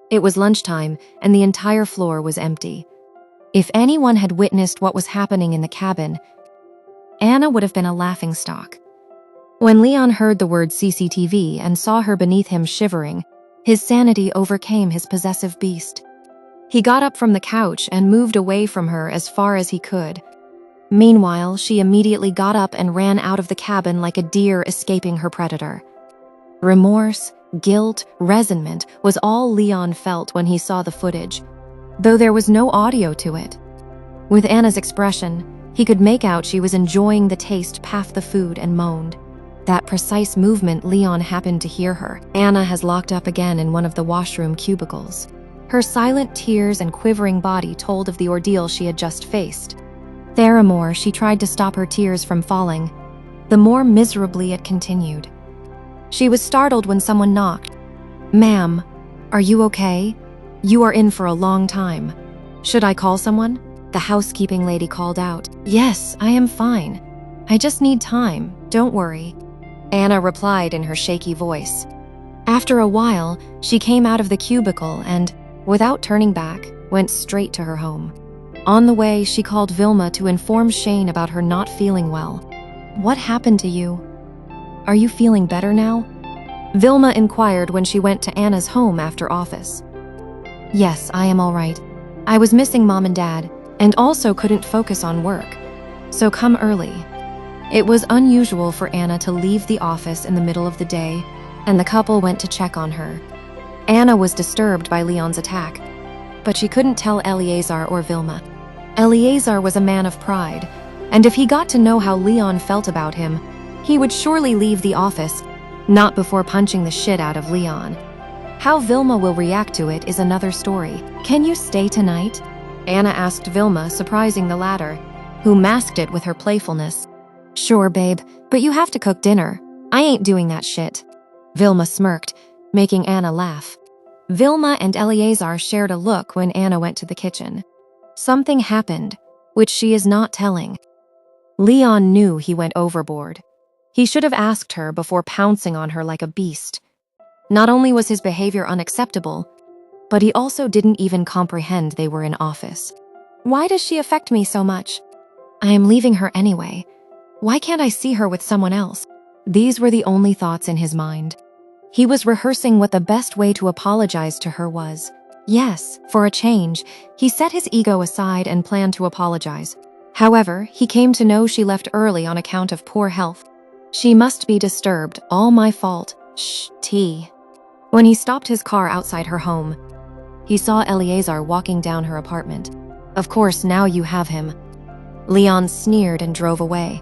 It was lunchtime, and the entire floor was empty. If anyone had witnessed what was happening in the cabin, Anna would have been a laughingstock. When Leon heard the word CCTV and saw her beneath him shivering, his sanity overcame his possessive beast. He got up from the couch and moved away from her as far as he could. Meanwhile, she immediately got up and ran out of the cabin like a deer escaping her predator. Remorse, guilt, resentment was all Leon felt when he saw the footage, though there was no audio to it. With Anna's expression, he could make out she was enjoying the taste past the food and moaned. That precise movement Leon happened to hear her. Anna has locked up again in one of the washroom cubicles. Her silent tears and quivering body told of the ordeal she had just faced. Thereafter, she tried to stop her tears from falling. The more miserably it continued. She was startled when someone knocked. "Ma'am, are you okay? You are in for a long time. Should I call someone?" The housekeeping lady called out. "Yes, I am fine. I just need time, don't worry," Anna replied in her shaky voice. After a while, she came out of the cubicle and, without turning back, went straight to her home. On the way, she called Vilma to inform Shane about her not feeling well. "What happened to you? Are you feeling better now?" Vilma inquired when she went to Anna's home after office. "Yes, I am all right. I was missing Mom and Dad, and also couldn't focus on work, so come early." It was unusual for Anna to leave the office in the middle of the day, and the couple went to check on her. Anna was disturbed by Leon's attack, but she couldn't tell Eleazar or Vilma. Eleazar was a man of pride, and if he got to know how Leon felt about him, he would surely leave the office, not before punching the shit out of Leon. How Vilma will react to it is another story. "Can you stay tonight?" Anna asked Vilma, surprising the latter, who masked it with her playfulness. "Sure, babe, but you have to cook dinner. I ain't doing that shit." Vilma smirked, making Anna laugh. Vilma and Eleazar shared a look when Anna went to the kitchen. Something happened, which she is not telling. Leon knew he went overboard. He should have asked her before pouncing on her like a beast. Not only was his behavior unacceptable, but he also didn't even comprehend they were in office. "Why does she affect me so much? I am leaving her anyway. Why can't I see her with someone else?" These were the only thoughts in his mind. He was rehearsing what the best way to apologize to her was. Yes, for a change, he set his ego aside and planned to apologize. However, he came to know she left early on account of poor health. "She must be disturbed, all my fault. Shh, tea." When he stopped his car outside her home, he saw Eleazar walking down her apartment. "Of course, now you have him." Leon sneered and drove away.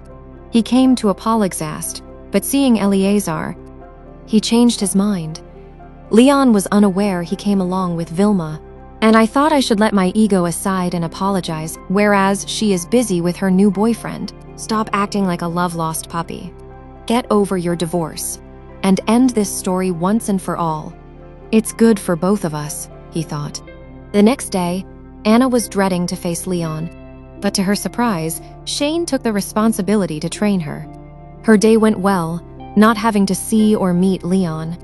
He came to apologize, but seeing Eleazar, he changed his mind. Leon was unaware he came along with Vilma, and I thought I should let my ego aside and apologize, whereas she is busy with her new boyfriend. Stop acting like a love-lost puppy. Get over your divorce, and end this story once and for all. It's good for both of us, he thought. The next day, Anna was dreading to face Leon, but to her surprise, Shane took the responsibility to train her. Her day went well, not having to see or meet Leon.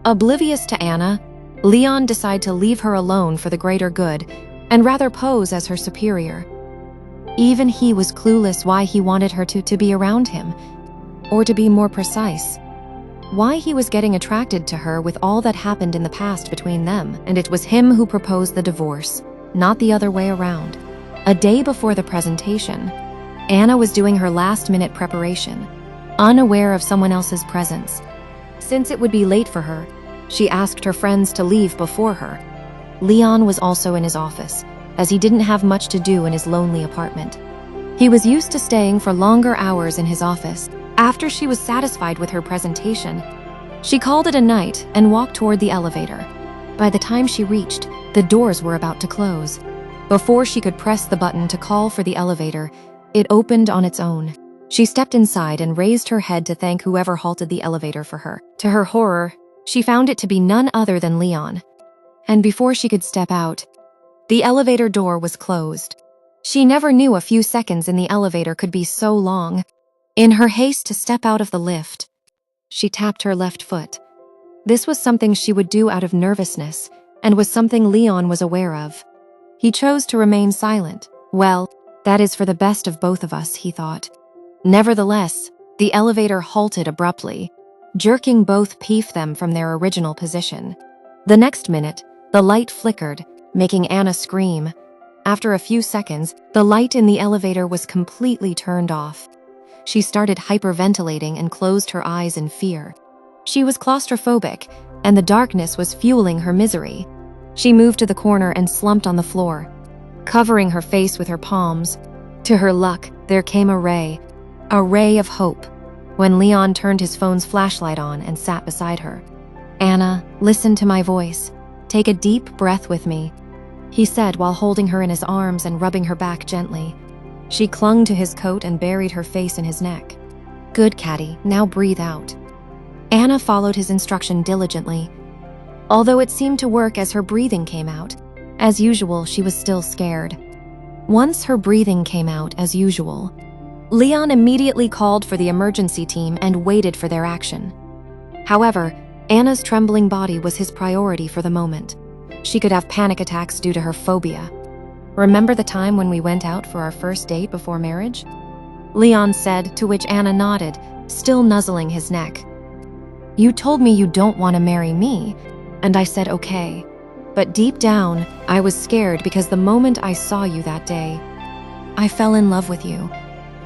Oblivious to Anna, Leon decided to leave her alone for the greater good and rather pose as her superior. Even he was clueless why he wanted her to be around him, or to be more precise, why he was getting attracted to her with all that happened in the past between them, and it was him who proposed the divorce, not the other way around. A day before the presentation, Anna was doing her last-minute preparation, unaware of someone else's presence. Since it would be late for her, she asked her friends to leave before her. Leon was also in his office, as he didn't have much to do in his lonely apartment. He was used to staying for longer hours in his office. After she was satisfied with her presentation, she called it a night and walked toward the elevator. By the time she reached, the doors were about to close. Before she could press the button to call for the elevator, it opened on its own. She stepped inside and raised her head to thank whoever halted the elevator for her. To her horror, she found it to be none other than Leon. And before she could step out, the elevator door was closed. She never knew a few seconds in the elevator could be so long. In her haste to step out of the lift, she tapped her left foot. This was something she would do out of nervousness, and was something Leon was aware of. He chose to remain silent. Well, that is for the best of both of us, he thought. Nevertheless, the elevator halted abruptly, jerking both of them from their original position. The next minute, the light flickered, making Anna scream. After a few seconds, the light in the elevator was completely turned off. She started hyperventilating and closed her eyes in fear. She was claustrophobic, and the darkness was fueling her misery. She moved to the corner and slumped on the floor, covering her face with her palms. To her luck, there came a ray of hope, when Leon turned his phone's flashlight on and sat beside her. "Anna, listen to my voice. Take a deep breath with me," he said while holding her in his arms and rubbing her back gently. She clung to his coat and buried her face in his neck. "Good, Caddy, now breathe out." Anna followed his instruction diligently, although it seemed to work as her breathing came out. As usual, she was still scared. Once her breathing came out as usual, Leon immediately called for the emergency team and waited for their action. However, Anna's trembling body was his priority for the moment. She could have panic attacks due to her phobia. "Remember the time when we went out for our first date before marriage?" Leon said, to which Anna nodded, still nuzzling his neck. "You told me you don't want to marry me, and I said okay. But deep down, I was scared because the moment I saw you that day, I fell in love with you,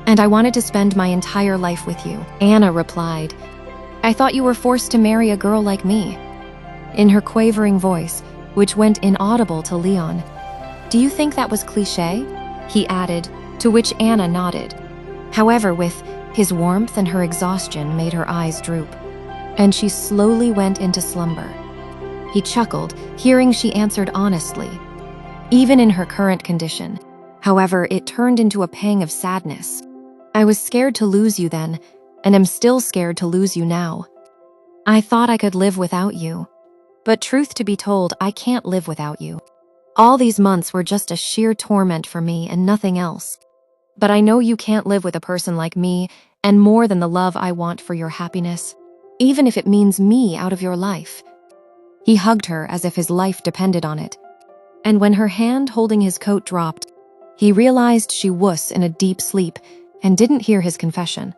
and I wanted to spend my entire life with you." Anna replied, "I thought you were forced to marry a girl like me," in her quavering voice, which went inaudible to Leon. "Do you think that was cliché?" he added, to which Anna nodded. However, with his warmth and her exhaustion made her eyes droop, and she slowly went into slumber. He chuckled, hearing she answered honestly. Even in her current condition, however, it turned into a pang of sadness. "I was scared to lose you then, and am still scared to lose you now. I thought I could live without you. But truth to be told, I can't live without you. All these months were just a sheer torment for me and nothing else. But I know you can't live with a person like me, and more than the love I want for your happiness, even if it means me out of your life." He hugged her as if his life depended on it. And when her hand holding his coat dropped, he realized she was in a deep sleep and didn't hear his confession.